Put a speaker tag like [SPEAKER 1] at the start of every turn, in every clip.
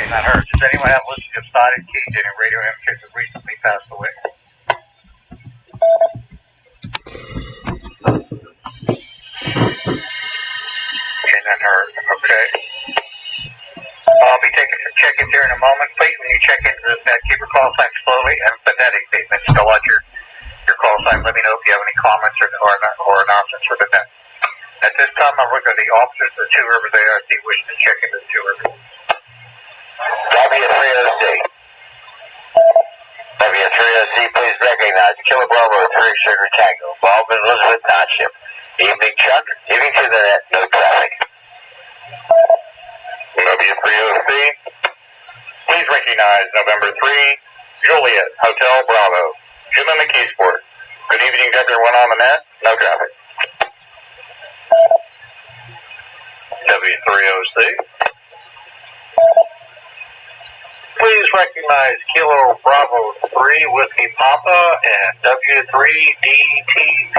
[SPEAKER 1] not heard. Does anyone have listened to Spotted Cage? Any radio amateurs have recently passed away? Okay, not heard. Okay. I'll be taking some check-ins here in a moment. Please, when you check into the net, keep your call sign slowly and phonetic statements. Spell out your call sign. Let me know if you have any comments or announcements for the net. At this time, I'm looking at the officers of the Two Rivers ARC wishing to check into the Two Rivers.
[SPEAKER 2] W3OC. W3OC, please recognize Kilo Bravo 3 Sugar Tango, Baldwin, Elizabeth Township. Evening, Chuck. Evening to the net, no traffic. W3OC, please recognize November 3, Juliet, Hotel Bravo, Jim and McKeesport. Good evening to everyone on the net, no traffic. W3OC, please recognize Kilo Bravo 3 Whiskey Papa and W3DTP,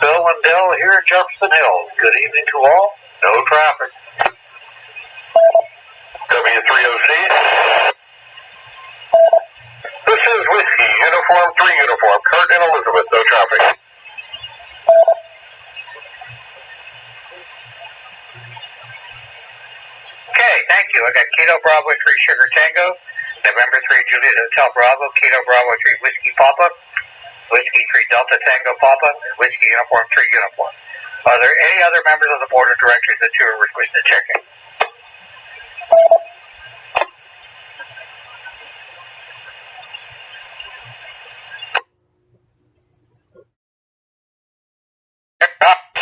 [SPEAKER 2] Bill and Dell here in Jefferson Hills. Good evening to all, no traffic. W3OC, this is Whiskey, Uniform 3 Uniform, Kurt and Elizabeth, no traffic.
[SPEAKER 1] Okay, thank you. I got Kilo Bravo 3 Sugar Tango, November 3 Juliet Hotel Bravo, Kilo Bravo 3 Whiskey Papa, Whiskey 3 Delta Tango Papa, and Whiskey Uniform 3 Uniform. Are there any other members of the Board of Directors that you are wishing to check in?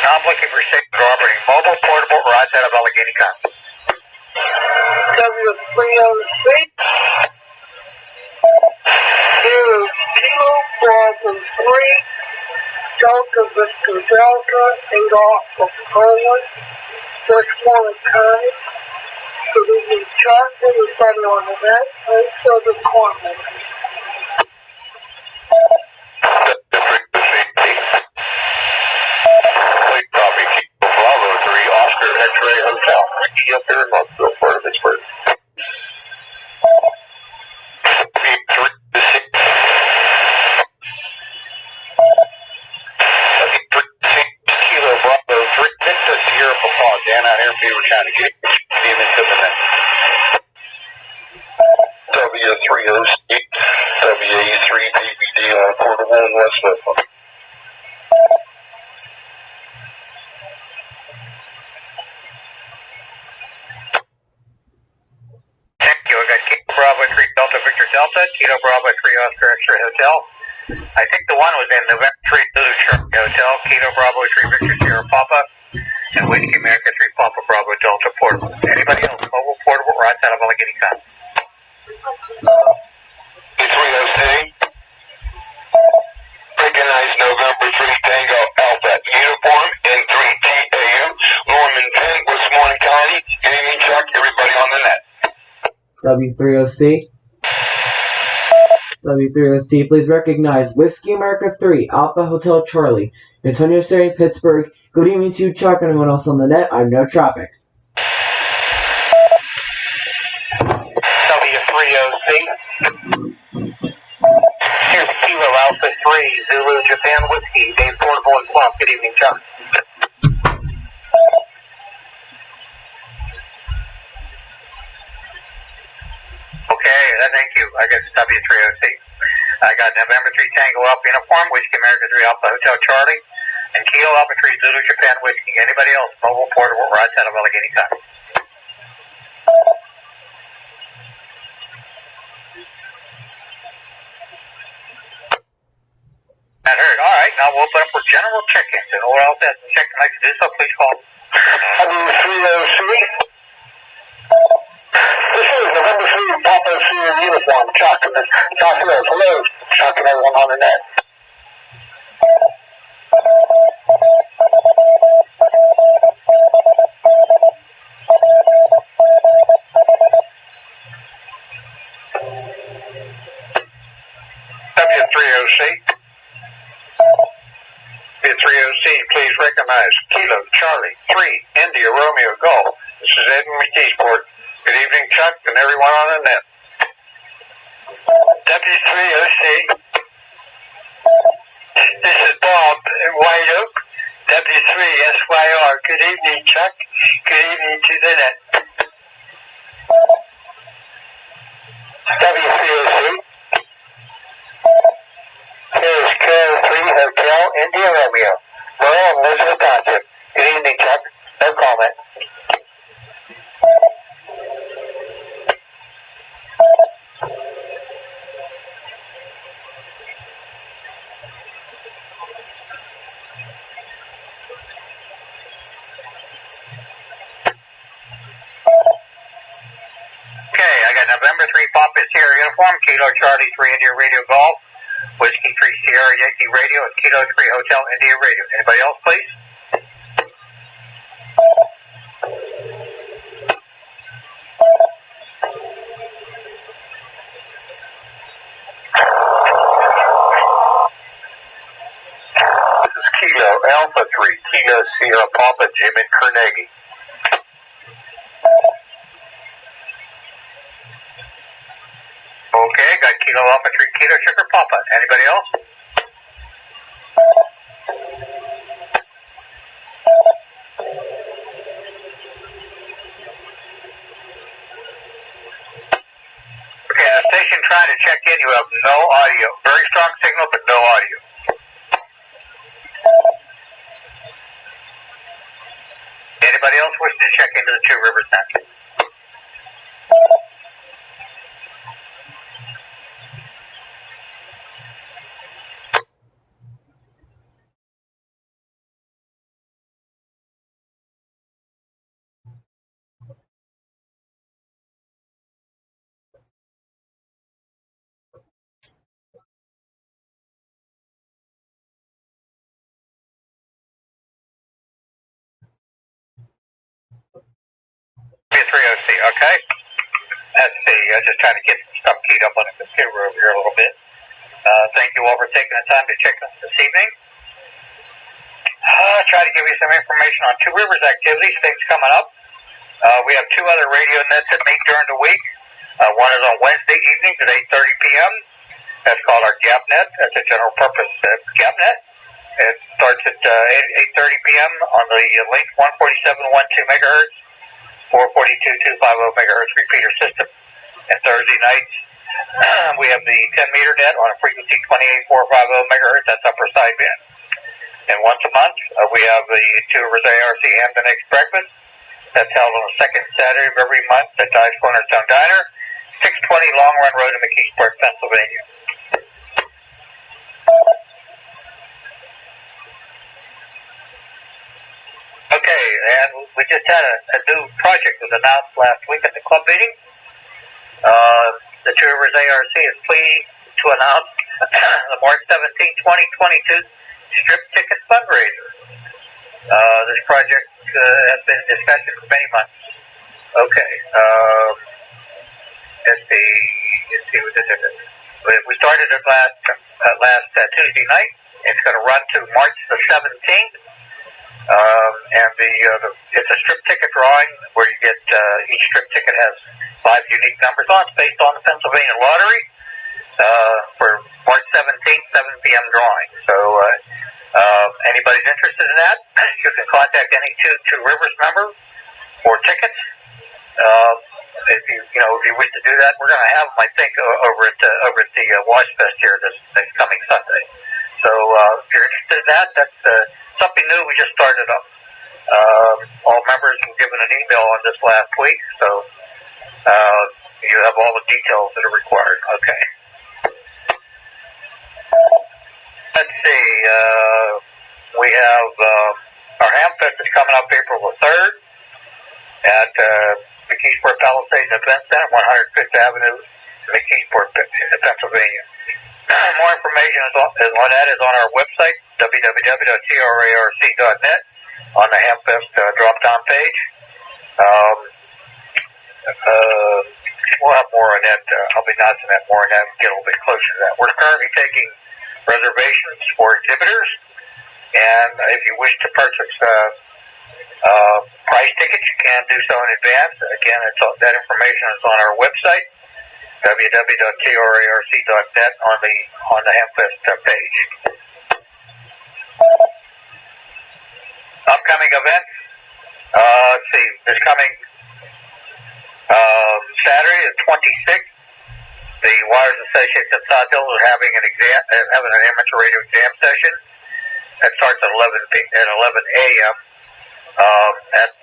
[SPEAKER 1] I'm looking for safe operating mobile, portable, or outside of Allegheny County.
[SPEAKER 3] W3OC, here is Kilo Bravo 3, Delta Victor Delta, 8 off of Poland, Westmoreland County. Good evening, Chuck, everybody on the net, also the corner.
[SPEAKER 2] Please copy Kilo Bravo 3 Oscar X-Ray Hotel. Ricky up there in Northville, part of Pittsburgh. Kilo Bravo 3 Victor Sierra Papa, Dan out here in Beaver County. Get him into the net. W3OC, WA3 DVD on portable in West Mifflin.
[SPEAKER 1] Thank you. I got Kilo Bravo 3 Delta Victor Delta, Kilo Bravo 3 Oscar X-Ray Hotel. I think the one was in November 3 Lulu Charlie Hotel, Kilo Bravo 3 Victor Sierra Papa, and Whiskey America 3 Papa Bravo Delta Portable. Anybody else, mobile, portable, or outside of Allegheny County?
[SPEAKER 2] W3OC, recognize November 3 Tango Alpha Uniform in 3TAU, Norman Penn, Westmoreland County. Good evening, Chuck, everybody on the net.
[SPEAKER 4] W3OC. W3OC, please recognize Whiskey America 3, Alpha Hotel Charlie, Antonio City, Pittsburgh. Good evening to you, Chuck, and everyone else on the net. I'm no traffic.
[SPEAKER 2] W3OC, here's Kilo Alpha 3, Zulu Japan Whiskey, Dave Portable and Plum. Good evening, Chuck.
[SPEAKER 1] Okay, thank you. I got W3OC. I got November 3 Tango Alpha Uniform, Whiskey America 3 Alpha Hotel Charlie, and Kilo Alpha 3 Zulu Japan Whiskey. Anybody else, mobile, portable, or outside of Allegheny County? Not heard. All right, now we'll open up for general check-ins. And anyone else has a check-in like to do so, please call.
[SPEAKER 2] W3OC, this is November 3 Papa Sierra Uniform, Chuck Hills. Hello, Chuck and everyone on the net. W3OC, W3OC, please recognize Kilo Charlie 3 India Romeo Golf. This is Edmund McKeesport, Good evening, Chuck, and everyone on the net.
[SPEAKER 3] W3OC. This is Bob in White Oak. W3SYR. Good evening, Chuck. Good evening to the net. W3OC. Here is Carol 3 Hotel India Romeo. Merle and Elizabeth Township. Good evening, Chuck. No comment.
[SPEAKER 1] Okay, I got November 3 Pop is Sierra Uniform, Kilo Charlie 3 India Radio Golf, Whiskey 3 Sierra Yankee Radio, and Kilo 3 Hotel India Radio. Anybody else, please?
[SPEAKER 2] This is Kilo Alpha 3, Kilo Sierra Papa Jim in Carnegie.
[SPEAKER 1] Okay, got Kilo Alpha 3 Kilo Sugar Papa. Anybody else? Okay, station trying to check in. You have no audio. Very strong signal, but no audio. Anybody else wish to check into the Two Rivers Center? W3OC, okay? Let's see, just trying to get some stuff keyed up on the computer over here a little bit. Thank you all for taking the time to check us this evening. Try to give you some information on Two Rivers activities, things coming up. We have two other radio nets that meet during the week. One is on Wednesday evenings at 8:30 p.m. That's called our Gap Net. That's a general purpose Gap Net. It starts at 8:30 p.m. on the link 147.12 megahertz, 442.250 megahertz repeater system. And Thursday nights, we have the 10-meter net on a frequency 28.450 megahertz. That's upper sideband. And once a month, we have the Two Rivers ARC Hampton Eggs Breakfast. That's held on the second Saturday of every month at Dice Cornerstone Diner, 620 Long Run Road in McKeesport, Pennsylvania. Okay, and we just had a new project was announced last week at the club meeting. The Two Rivers ARC is pleased to announce the March 17, 2022 strip ticket fundraiser. This project has been in discussion for many months. Okay, let's see what this is. We started it last Tuesday night. It's going to run to March the 17th. And it's a strip ticket drawing where you get each strip ticket has 5 unique numbers on. It's based on the Pennsylvania lottery for March 17th, 7 p.m. drawing. So anybody's interested in that, you can contact any Two Rivers member for tickets. If you wish to do that, we're going to have them, I think, over at the Wash Fest here this coming Sunday. So if you're interested in that, that's something new we just started up. All members were given an email on this last week, so you have all the details that are required. Okay. Let's see. We have our Hamfest is coming up April the 3rd at McKeesport Palisades Event Center, 105th Avenue, McKeesport, Pennsylvania. More information on that is on our website, www.trarc.net, on the Hamfest drop-down page. We'll have more on that. I'll be announcing that more on that and get a little bit closer to that. We're currently taking reservations for exhibitors, and if you wish to purchase Price tickets, you can do so in advance. Again, that information is on our website, www.trarc.net, on the Hamfest page. Upcoming events. Let's see. This coming Saturday, the 26th, the Wires Association of South Hills is having an amateur radio exam session. That starts at 11 a.m. At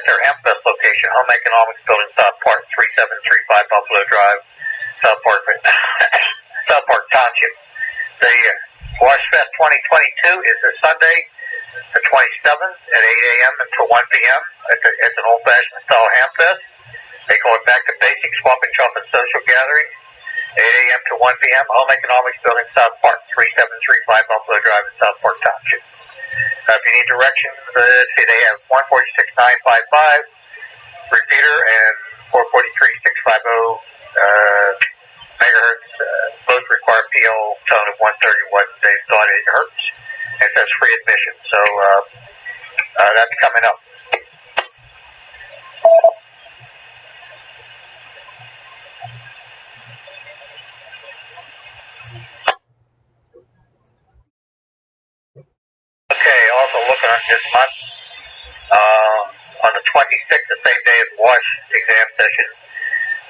[SPEAKER 1] their Hamfest location, Home Economics Building, South Park, 3735 Buffalo Drive, South Park Township. The Wash Fest 2022 is this Sunday, the 27th, at 8 a.m. until 1 p.m. It's an old-fashioned style Hamfest. They call it Back to Basics, Swap and Shop and Social Gathering, 8 a.m. to 1 p.m. Home Economics Building, South Park, 3735 Buffalo Drive in South Park Township. If you need directions, they have 146.955 repeater and 443.650 megahertz. Both require PL tone of 131.8 hertz. It says free admission, so that's coming up. Okay, also looking at this month, on the 26th, the same day as WASH exam session,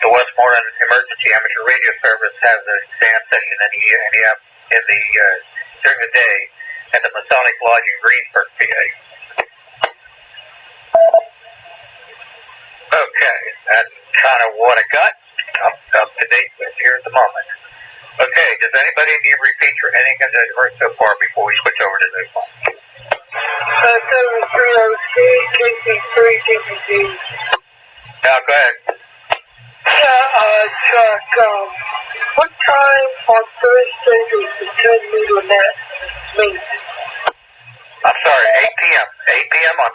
[SPEAKER 1] the Westmoreland Emergency Amateur Radio Service has an exam session during the day at the Masonic Lodge in Greensburg, PA. Okay, that's kind of what I got up to date with here at the moment. Okay, does anybody need to repeat for anything that I've heard so far before we switch over to this one?
[SPEAKER 3] 73OC, KC3, KC3.
[SPEAKER 1] Now, go ahead.
[SPEAKER 3] Yeah, Chuck, what time on Thursday does the 10-meter net meet?
[SPEAKER 1] I'm sorry, 8 p.m. 8 p.m. on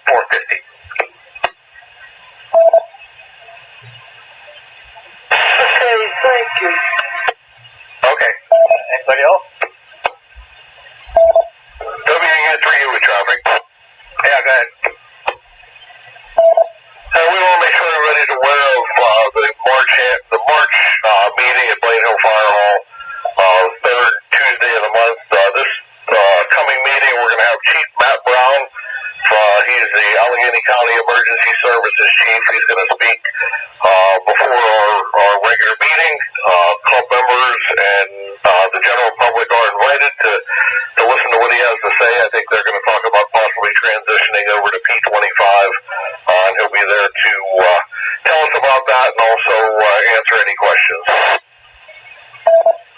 [SPEAKER 1] 28-450.
[SPEAKER 3] Okay, thank you.
[SPEAKER 1] Okay. Anybody else?
[SPEAKER 2] WU3 with traffic.
[SPEAKER 1] Yeah, go ahead.
[SPEAKER 2] We want to make sure everybody's aware of the March meeting at Blaine Hill Fire Hall, third Tuesday of the month. This coming meeting, we're going to have Chief Matt Brown. He's the Allegheny County Emergency Services Chief. He's going to speak before our regular meeting. Club members and the general public are invited to listen to what he has to say. I think they're going to talk about possibly transitioning over to P25, and he'll be there to tell us about that and also answer any questions.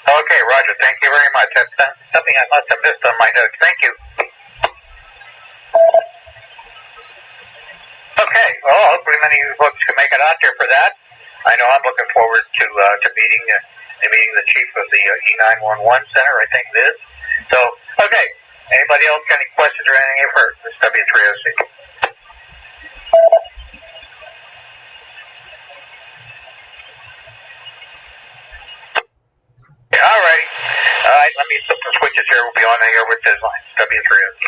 [SPEAKER 1] Okay, Roger. Thank you very much. That's something I must have missed on my notes. Thank you. Okay. Well, hopefully many of you folks can make it out there for that. I know I'm looking forward to meeting the chief of the E911 center. I think it is. So, okay. Anybody else got any questions or anything you've heard? This is W3OC. All right. Let me flip some switches here. We'll be on the air with this line. W3OC.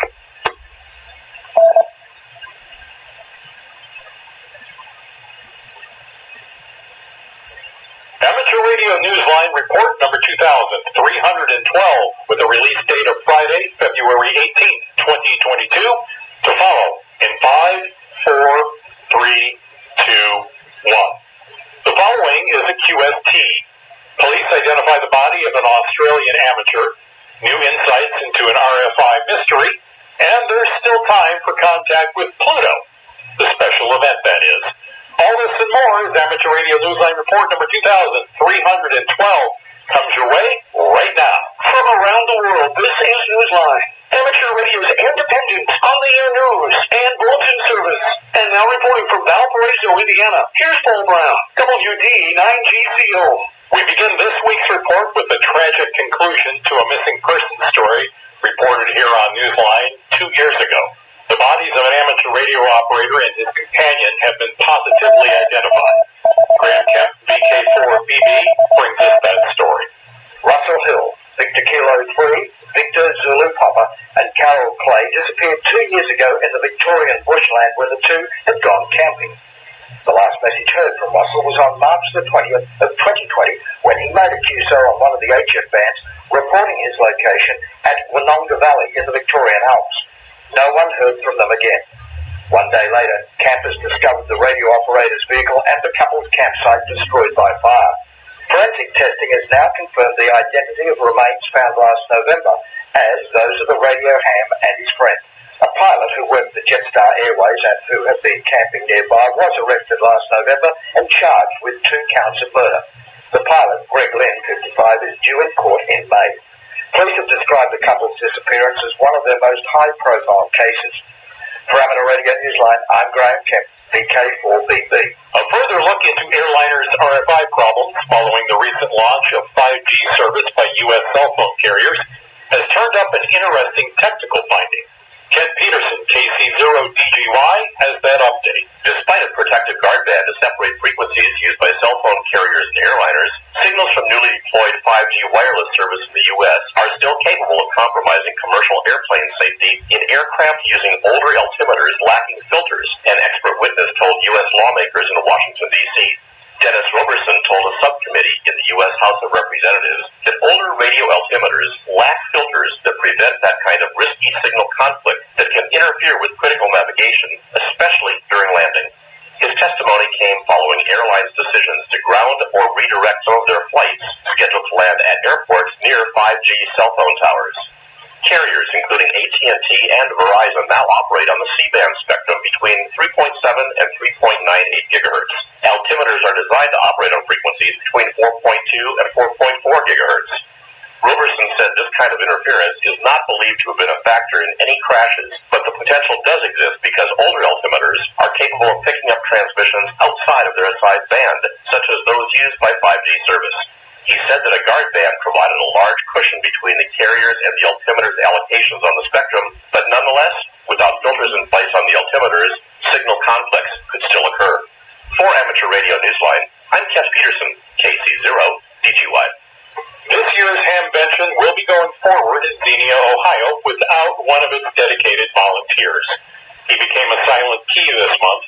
[SPEAKER 2] Amateur Radio Newsline report number 2312 with a release date of Friday, February 18th, 2022 to follow in 5, 4, 3, 2, 1. The following is a QST. Police identify the body of an Australian amateur, new insights into an RFI mystery, and there's still time for contact with Pluto, the special event that is. All this and more is Amateur Radio Newsline report number 2312 comes your way right now.
[SPEAKER 3] From around the world, this is Newsline, Amateur Radio's independent on-the-air news and bulletin service. And now reporting from Valparaiso, Indiana, here's Paul Brown, WD9GCO.
[SPEAKER 2] We begin this week's report with the tragic conclusion to a missing person story reported here on Newsline 2 years ago. The bodies of an amateur radio operator and his companion have been positively identified. Graham Kemp, VK4BB, brings us that story.
[SPEAKER 5] Russell Hill, Victor Kilo 3, Victor Zulu Papa, and Carol Clay disappeared 2 years ago in the Victorian message heard from Russell was on March the 20th of 2020 when he made a QSO on one of the HF bands reporting his location at Wononga Valley in the Victorian Alps. No one heard from them again. One day later, campers discovered the radio operator's vehicle and the couple's campsite destroyed by fire. Forensic testing has now confirmed the identity of remains found last November as those of the radio ham and his friend. A pilot who worked for Jetstar Airways and who had been camping nearby was arrested last November and charged with 2 counts of murder. The pilot, Greg Lynn, 55, is due in court in May. Police have described the couple's disappearance as one of their most high-profile cases. For Amateur Radio Newsline, I'm Graham Kemp, VK4BB.
[SPEAKER 2] A further look into airliners' RFI problems following the recent launch of 5G service by U.S. cell phone carriers has turned up an interesting technical finding. Ken Peterson, KC0DGY, has that update.
[SPEAKER 5] Despite a protective guard band to separate frequencies used by cell phone carriers and airliners, signals from newly deployed 5G wireless service in the U.S. are still capable of compromising commercial airplane safety in aircraft using older altimeters lacking filters, an expert witness told U.S. lawmakers in Washington, D.C. Dennis Roberson told a subcommittee in the U.S. House of Representatives that older radio altimeters lack filters that prevent that kind of risky signal conflict that can interfere with critical navigation, especially during landing. His testimony came following airlines' decisions to ground or redirect some of their flights scheduled to land at airports near 5G cell phone towers. Carriers, including AT&T and Verizon, now operate on the C-band spectrum between 3.7 and 3.98 gigahertz. Altimeters are designed to operate on frequencies between 4.2 and 4.4 gigahertz. Roberson said this kind of interference is not believed to have been a factor in any crashes, but the potential does exist because older altimeters are capable of picking up transmissions outside of their assigned band, such as those used by 5G service. He said that a guard band provided a large cushion between the carriers and the altimeter's allocations on the spectrum, but nonetheless, without filters in place on the altimeters, signal conflicts could still occur. For Amateur Radio Newsline, I'm Ken Peterson, KC0DGY.
[SPEAKER 2] This year's Hamvention will be going forward in Xenia, Ohio, without one of its dedicated volunteers. He became a silent key this month,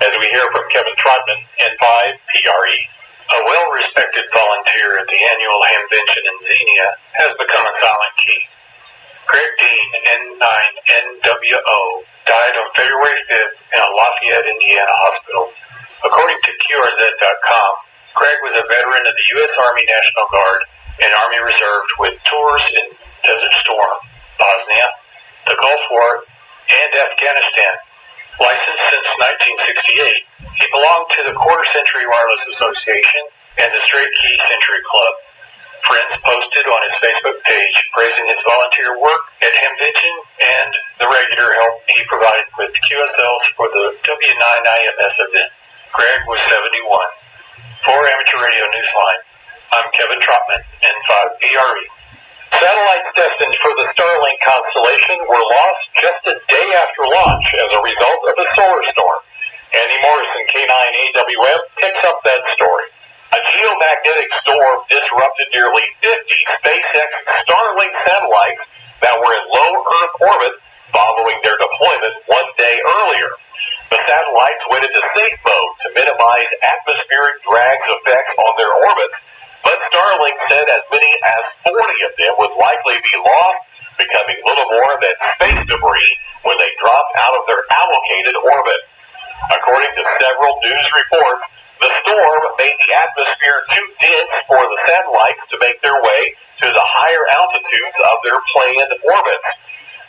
[SPEAKER 2] as we hear from Kevin Trotman, N5PRE.
[SPEAKER 6] A well-respected volunteer at the annual Hamvention in Xenia has become a silent key. Greg Dean, N9NWO, died on February 5th in a Lafayette, Indiana hospital. According to QRZ.com, Greg was a veteran of the U.S. Army National Guard and Army Reserve with tours in Desert Storm, Bosnia, the Gulf War, and Afghanistan. Licensed since 1968, he belonged to the Quarter Century Wireless Association and the Straight Key Century Club. Friends posted on his Facebook page praising his volunteer work at Hamvention and the regular help he provided with QSLs for the W9IMS event. Greg was 71. For Amateur Radio Newsline, I'm Kevin Trotman, N5PRE.
[SPEAKER 2] Satellites destined for the Starlink constellation were lost just a day after launch as a result of a solar storm. Andy Morrison, K9AWM, picks up that story. A geomagnetic storm disrupted nearly 50 SpaceX Starlink satellites that were in low Earth orbit following their deployment one day earlier. The satellites went into safe mode to minimize atmospheric drag effects on their orbits, but Starlink said as many as 40 of them would likely be lost, becoming little more than space debris when they dropped out of their allocated orbit. According to several news reports, the storm made the atmosphere too dense for the satellites to make their way to the higher altitudes of their planned orbits.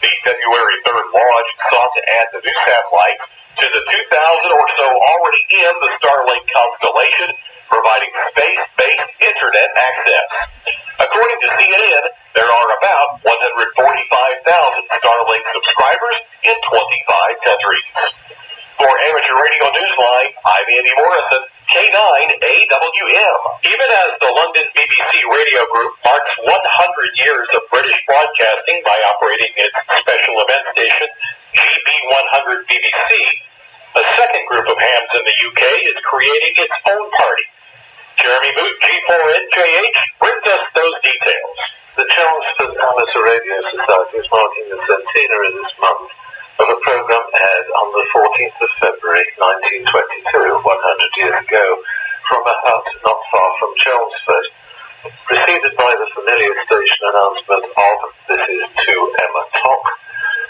[SPEAKER 2] The February 3rd launch sought to add the new satellites to the 2,000 or so already in the Starlink constellation, providing space-based internet access. According to CNN, there are about 145,000 Starlink subscribers in 25 countries. For Amateur Radio Newsline, I'm Andy Morrison, K9AWM. Even as the London BBC radio group marks 100 years of British broadcasting by operating its special event station, GB100 BBC, a second group of hams in the UK is creating its own party. Jeremy Boot, G4NJH, brings us those details.
[SPEAKER 6] The Chelmsford Amateur Radio Society is marking the centenary this month of a program aired on the 14th of February 1922, 100 years ago from a hut not far from Chelmsford, preceded by the familiar station announcement of "This is to Emma Tock."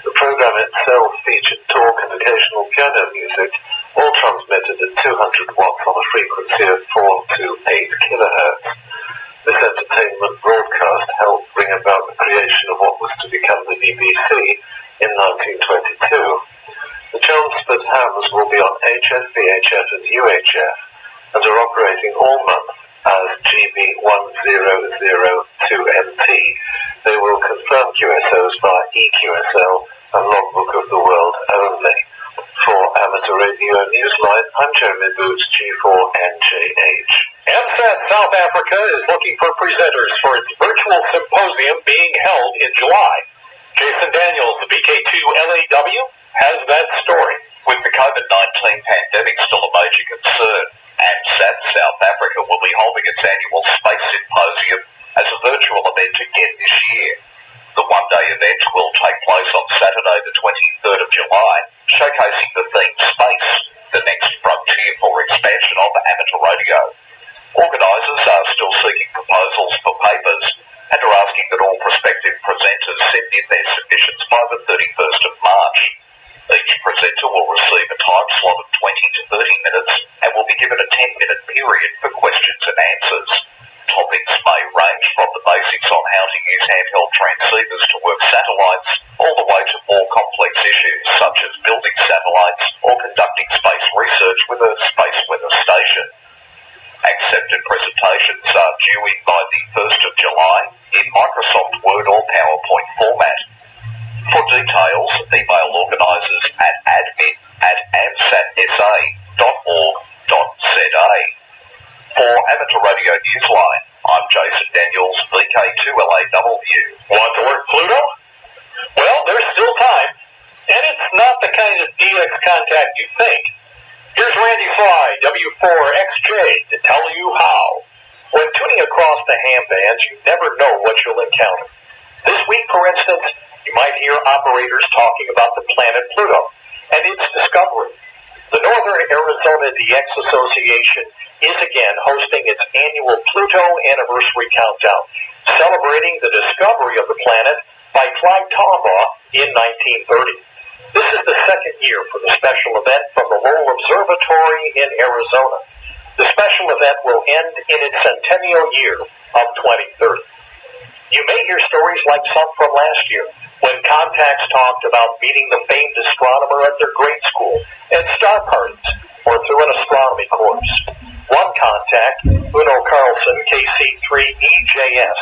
[SPEAKER 6] The program itself featured talk and occasional piano music, all transmitted at 200 watts on a frequency of 4 to 8 kilohertz. This entertainment broadcast helped bring about the creation of what was to become the BBC in 1922. The Chelmsford hams will be on HF, VHF and UHF and are operating all month as GB1002MT. They will confirm QSOs via EQSL and Logbook of the World only. For Amateur Radio Newsline, I'm Jeremy Boots, G4NJH. AMSAT South Africa is looking for presenters for its virtual symposium being held in July. Jason Daniels, the BK2LAW, has that story.
[SPEAKER 5] With the COVID-19 pandemic still a major concern, AMSAT South Africa will be holding its annual Space Symposium as a virtual event again this year. The one-day event will take place on Saturday the 23rd of July, showcasing the theme Space, the next frontier for expansion of amateur radio. Organisers are still seeking proposals for papers and are asking that all prospective presenters send in their submissions by the 31st of March. Each presenter will receive a time slot of 20 to 30 minutes and will be given a 10-minute period for questions and answers. Topics may range from the basics on how to use handheld transceivers to work satellites, all the way to more complex issues such as building satellites or conducting space research with a space weather station. Accepted presentations are due in by the 1st of July in Microsoft Word or PowerPoint format. For details, email organisers at admin@amsatsa.org.za. For Amateur Radio Newsline, I'm Jason Daniels, VK2LAW.
[SPEAKER 6] Want to work Pluto? Well, there's still time, and it's not the kind of DX contact you think. Here's Randy Fly, W4XJ, to tell you how. When tuning across the ham bands, you never know what you'll encounter. This week, for instance, you might hear operators talking about the planet Pluto and its discovery. The Northern Arizona DX Association is again hosting its annual Pluto Anniversary Countdown, celebrating the discovery of the planet by Clyde Tombaugh in 1930. This is the second year for the special event from the Lowell Observatory in Arizona. The special event will end in its centennial year of 2030. You may hear stories like some from last year, when contacts talked about meeting the famed astronomer at their grade school, at star parties, or through an astronomy course. One contact, Uno Carlson, KC3EJS,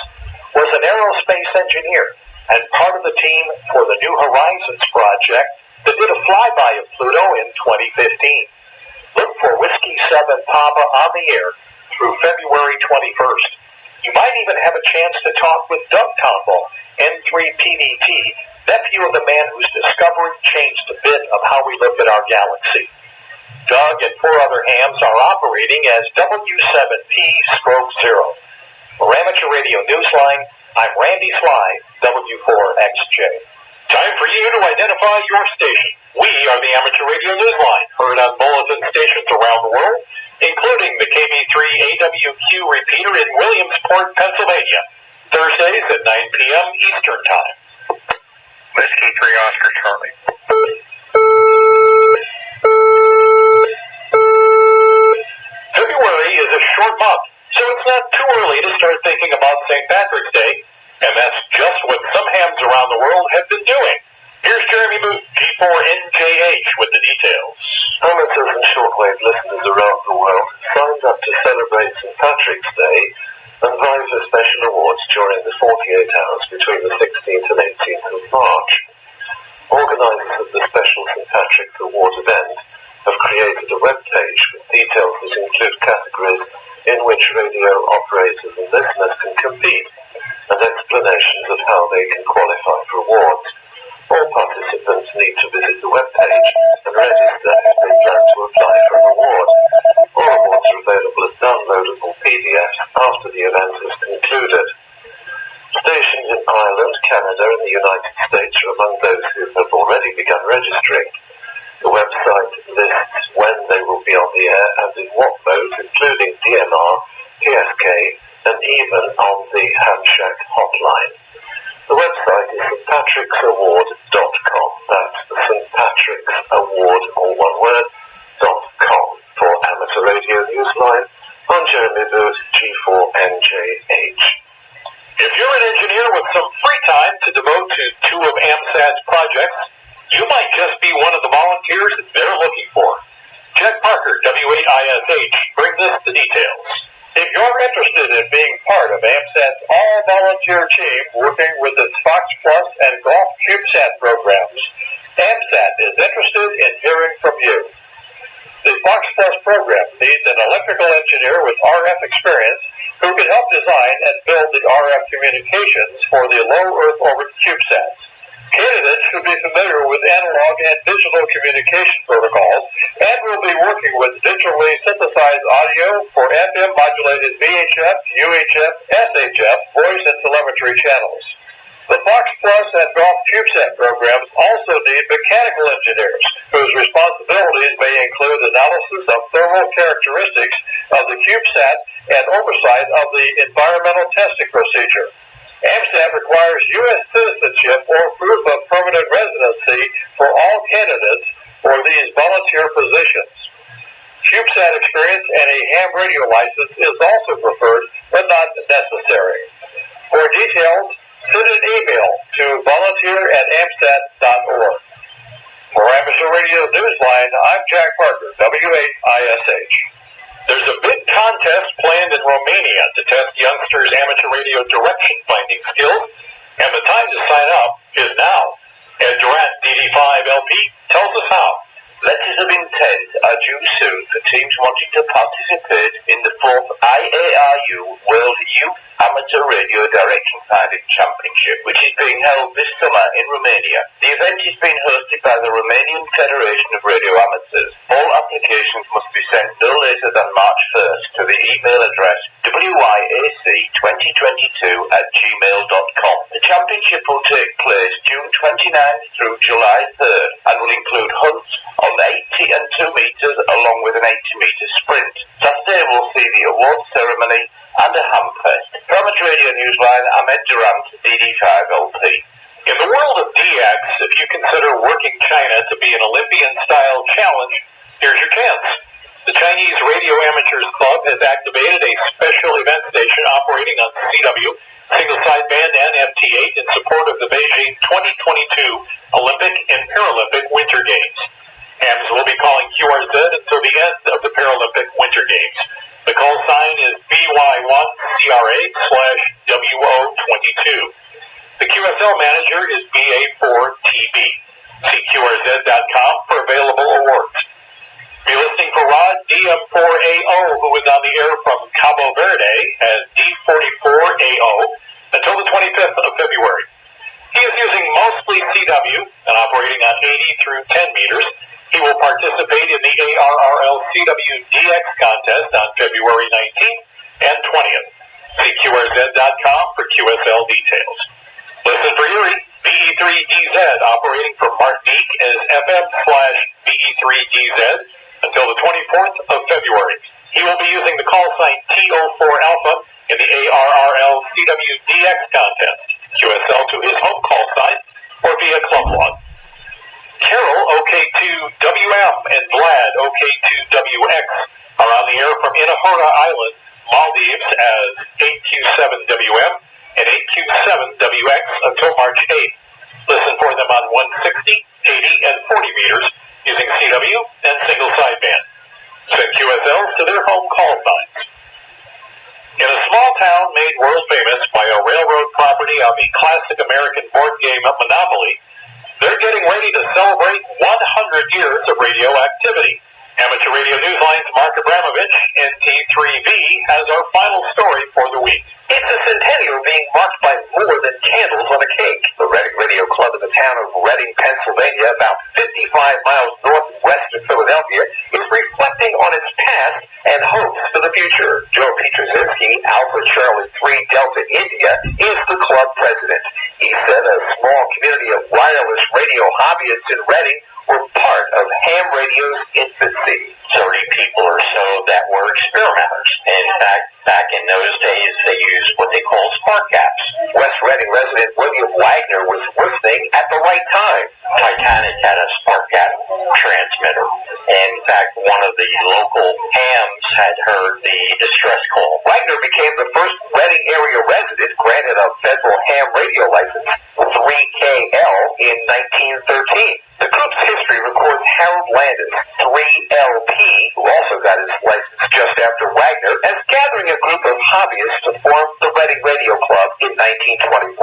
[SPEAKER 6] was an aerospace engineer and part of the team for the New Horizons project that did a flyby of Pluto in 2015. Look for Whiskey 7 Papa on the air through February 21st. You might even have a chance to talk with Doug Tombaugh, N3PDT, nephew of the man whose discovery changed a bit of how we look at our galaxy. Doug and 4 other hams are operating as W7P/0. For Amateur Radio Newsline, I'm Randy Sly, W4XJ. Time for you to identify your station. We are the Amateur Radio Newsline, heard on bulletin stations around the world, including the KB3AWQ repeater in Williamsport, Pennsylvania, Thursdays at 9 p.m. Eastern Time.
[SPEAKER 1] Whiskey 3 Oscar Charlie.
[SPEAKER 6] February is a short month, so it's not too early to start thinking about St. Patrick's Day, and that's just what some hams around the world have been doing. Here's Jeremy Booth, G4NJH, with the details.
[SPEAKER 2] Amateurs and shortwave listeners around the world signed up to celebrate St. Patrick's Day and vie for special awards during the 48 hours between the 16th and 18th of March. Organisers of the special St. Patrick's Award event have created a web page with details that include categories in which radio operators and listeners can compete, and explanations of how they can qualify for awards. All participants need to visit the web page and register if they plan to apply for an award. All awards are available as downloadable PDFs after the event is concluded. Stations in Ireland, Canada and the United States are among those who have already begun registering. The website lists when they will be on the air and Radio Newsline on Jeremy Booth, G4NJH.
[SPEAKER 6] If you're an engineer with some free time to devote to two of AMSAT's projects, you might just be one of the volunteers they're looking for. Jack Parker, W8ISH, brings us the details. If you're interested in being part of AMSAT's all-volunteer team working with its Fox Plus and Golf CubeSat programs, AMSAT is interested in hearing from you. The Fox Plus program needs an electrical engineer with RF experience who can help design and build the RF communications for the low Earth orbit CubeSats. Candidates should be familiar with analog and digital communication protocols and will be working with digitally synthesized audio for FM modulated VHF, UHF, SHF, voice and telemetry channels. The Fox Plus and Golf CubeSat programs also need mechanical engineers whose responsibilities may include analysis of thermal characteristics of the CubeSat and oversight of the environmental testing procedure. AMSAT requires U.S. citizenship or proof of permanent residency for all candidates for these volunteer positions. CubeSat experience and a ham radio license is also preferred, but not necessary. For details, send an email to volunteer@amsat.org. For Amateur Radio Newsline, I'm Jack Parker, W8ISH. There's a big contest planned in Romania to test youngsters' amateur radio direction-finding skills, and the time to sign up is now. Ed Durant, DD5LP, tells us how.
[SPEAKER 5] Letters of intent are due soon for teams wanting to participate in the 4th IARU World Youth Amateur Radio Direction Finding Championship, which is being held this summer in Romania. The event is being hosted by the Romanian Federation of Radio Amateurs. All applications must be sent no later than March 1st to the email address wyac2022@gmail.com. The championship will take place June 29th through July 3rd and will include hunts on the 80 and 2 meters along with an 80-meter sprint. Saturday will see the awards ceremony and a hamfest. For Amateur Radio Newsline, I'm Ed Durant, DD5LP.
[SPEAKER 6] In the world of DX, if you consider working China to be an Olympian-style challenge, here's your chance. The Chinese Radio Amateurs Club has activated a special event station operating on CW, single sideband, and FT8 in support of the Beijing 2022 Olympic and Paralympic Winter Games. Hams will be calling QRZ until the end of the Paralympic Winter Games. The call sign is BY1CRA/WO22. The QSL manager is BA4TB. See QRZ.com for available awards. Be listening for Rod DM4AO, who is on the air from Cabo Verde as D44AO until the 25th of February. He is using mostly CW and operating on 80 through 10 meters. He will participate in the ARRL CW DX contest on February 19th and 20th. See QRZ.com for QSL details. Listen for Erie, BE3DZ operating from Martinique as FM/BE3DZ until the 24th of February. He will be using the call sign TO4 Alpha in the ARRL CW DX contest. QSL to his home call sign or via club log. Carol OK2WM and Vlad OK2WX are on the air from Inahora Island, Maldives as 8Q7WM and 8Q7WX until March 8th. Listen for them on 160, 80, and 40 meters using CW and single sideband. Send QSLs to their home call signs. In a small town made world famous by a railroad property on the classic American board game of Monopoly, they're getting ready to celebrate 100 years of radio activity. Amateur Radio Newsline's Mark Abramovich, NT3V, has our final story for the week.
[SPEAKER 2] It's a centennial being marked by more than candles on a cake. The Reading Radio Club in the town of Reading, Pennsylvania, about 55 miles northwest of Philadelphia, is reflecting on its past and hopes for the future. Joe Petrozinski, Alpha Charlie 3 Delta India, is the club president. He said a small community of wireless radio hobbyists in Reading were part of ham radio's infancy.
[SPEAKER 5] 30 people or so that were experimenters. In fact, back in those days, they used what they call spark gaps.
[SPEAKER 2] West Reading resident William Wagner was listening at the right time.
[SPEAKER 5] Titanic had a spark gap transmitter. In fact, one of the local hams had heard the distress call. Wagner became the first Reading area resident granted a federal ham radio license, 3KL, in 1913. The group's history records Harold Landis, 3LP, who also got his license just after Wagner, as gathering a group of hobbyists to form the Reading Radio Club in 1921.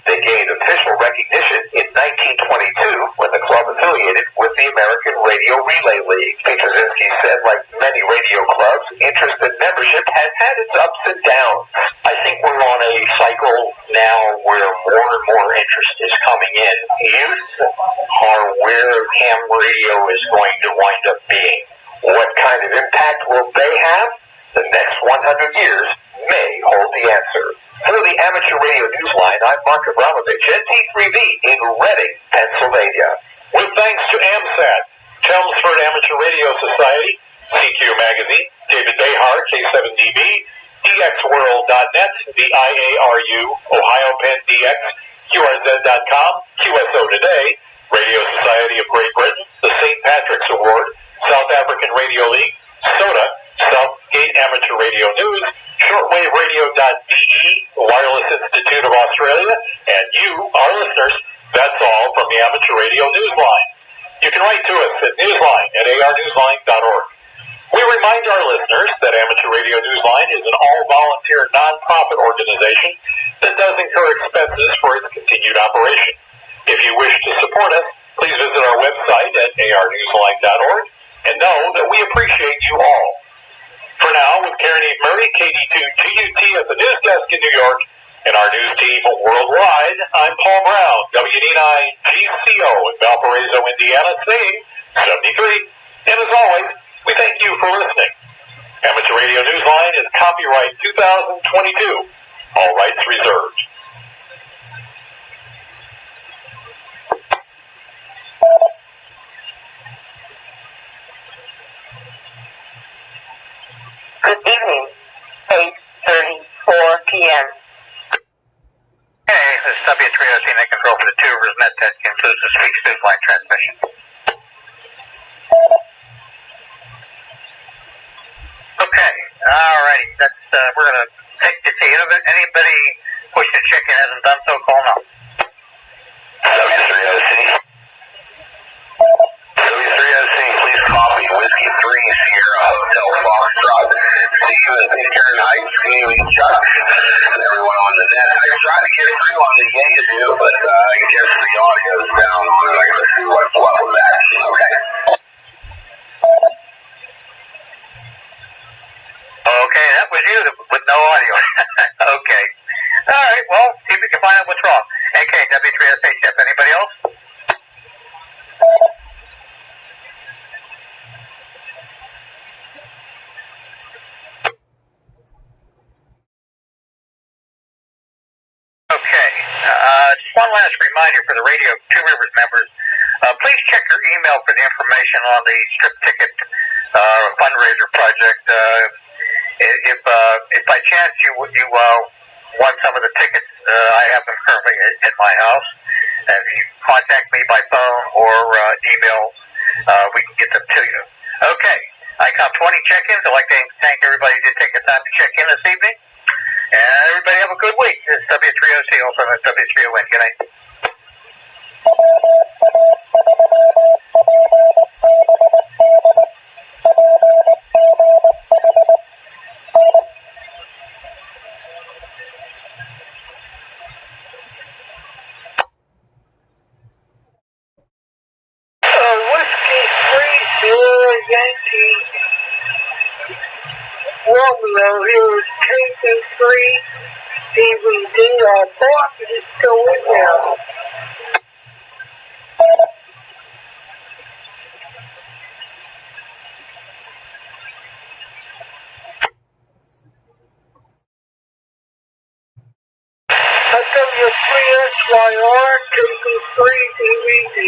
[SPEAKER 5] They gained official recognition in 1922 when the club affiliated with the American Radio Relay League. Petrzinski said, like many radio clubs, interest in membership has had its ups and downs. I think we're on a cycle now where more and more interest is coming in. Youth are where ham radio is going to wind up being. What kind of impact will they have? The next 100 years may hold the answer. For the Amateur Radio Newsline, I'm Mark Abramovich, NT3V in Reading, Pennsylvania. With thanks to AMSAT, Chelmsford Amateur Radio Society, CQ Magazine, David Behar, K7DB, DXWorld.net, the IARU, Ohio Penn DX, QRZ.com, QSO Today, Radio Society of Great Britain, the St. Patrick's Award, South African Radio League, SOTA, Southgate Amateur Radio News, shortwaveradio.de, Wireless Institute of Australia, and you, our listeners, that's all from the Amateur Radio Newsline. You can write to us at newsline@arnewsline.org. We remind our listeners that Amateur Radio Newsline is an all-volunteer non-profit organization that does incur expenses for its continued operation. If you wish to support us, please visit our website at arnewsline.org and know that we appreciate you all. For now, with Karen Eve Murray, KD2GUT at the news desk in New York, and our news team worldwide, I'm Paul Brown, WD9GCO in Valparaiso, Indiana, saying 73. And as always, we thank you for listening. Amateur Radio Newsline is copyright 2022. All rights reserved.
[SPEAKER 3] Good evening, 8:34 p.m.
[SPEAKER 1] Hey, this is W3OC Net Control for the Two Rivers Net that includes the Speaks Newsline transmission. Okay, alrighty, that's, we're gonna take this to anybody wishing to check in hasn't done so, call now.
[SPEAKER 2] W3OC. W3OC, please copy Whiskey 3 Sierra Hotel Foxtrot. Steve and Karen Heights, Steve and Chuck, and everyone on the net. I tried to get through on the Yazoo, but I guess the audio is down on it. I gotta see what's up with that. Okay.
[SPEAKER 1] Okay, that was you with no audio. Okay. Alright, well, see if we can find out what's wrong. AK, W3SHF, anybody else? Okay, just one last reminder for the Radio Two Rivers members. Please check your email for the information on the strip ticket fundraiser project. If by chance you won some of the tickets, I have them currently in my house. And if you contact me by phone or email, we can get them to you. Okay, I count 20 check-ins. I'd like to thank everybody who did take the time to check in this evening. And everybody have a good week. This is W3OC, also known as W3ON. Good night.
[SPEAKER 3] Whiskey 3 Yankee Romeo, here is KP3 DVD. I bought it, it's still in there. W3SYR KP3 DVD.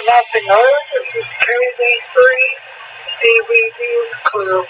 [SPEAKER 3] Nothing heard. This is KD3 DVD is clear.